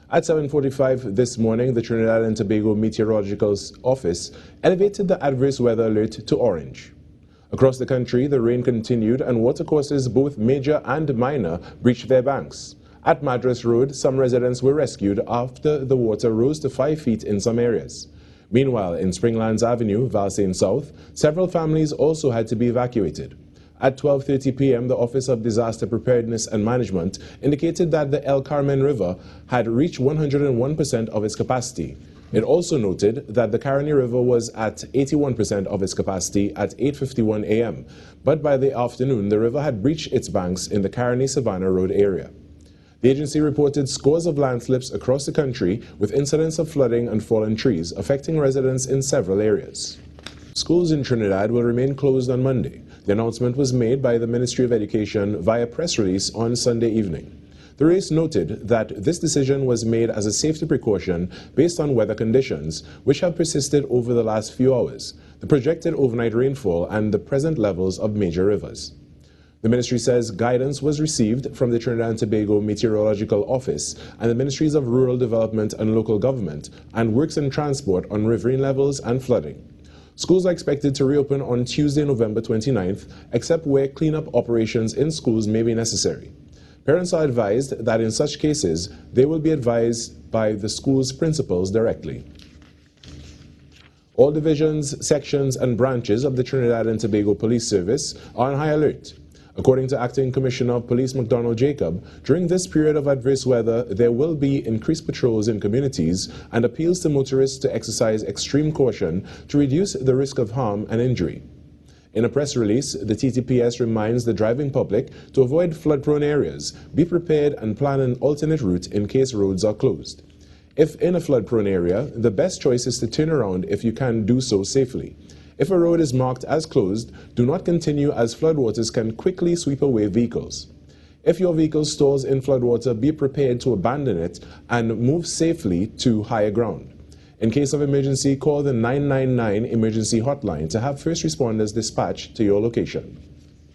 At 7:45 this morning, the Trinidad and Tobago Meteorological Office elevated the adverse weather alert to orange. Across the country, the rain continued and watercourses, both major and minor, breached their banks. At Madras Road, some residents were rescued after the water rose to 5 feet in some areas. Meanwhile, in Springlands Avenue, Valsayn South, several families also had to be evacuated. At 12:30 p.m., the Office of Disaster Preparedness and Management indicated that the Carmen River had reached 101% of its capacity. It also noted that the Caroni River was at 81% of its capacity at 8:51 a.m., but by the afternoon, the river had breached its banks in the Caroni Savannah Road area. The agency reported scores of landslips across the country, with incidents of flooding and fallen trees affecting residents in several areas. Schools in Trinidad will remain closed on Monday. The announcement was made by the Ministry of Education via press release on Sunday evening. The race noted that this decision was made as a safety precaution based on weather conditions, which have persisted over the last few hours, the projected overnight rainfall, and the present levels of major rivers. The ministry says guidance was received from the Trinidad and Tobago Meteorological Office and the Ministries of Rural Development and Local Government and Works and Transport on riverine levels and flooding. Schools are expected to reopen on Tuesday, November 29th, except where cleanup operations in schools may be necessary. Parents are advised that in such cases, they will be advised by the school's principals directly. All divisions, sections, and branches of the Trinidad and Tobago Police Service are on high alert. According to Acting Commissioner of Police McDonald Jacob, during this period of adverse weather, there will be increased patrols in communities and appeals to motorists to exercise extreme caution to reduce the risk of harm and injury. In a press release, the TTPS reminds the driving public to avoid flood-prone areas, be prepared and plan an alternate route in case roads are closed. If in a flood-prone area, the best choice is to turn around if you can do so safely. If a road is marked as closed, do not continue as floodwaters can quickly sweep away vehicles. If your vehicle stalls in floodwater, be prepared to abandon it and move safely to higher ground. In case of emergency, call the 999 emergency hotline to have first responders dispatched to your location.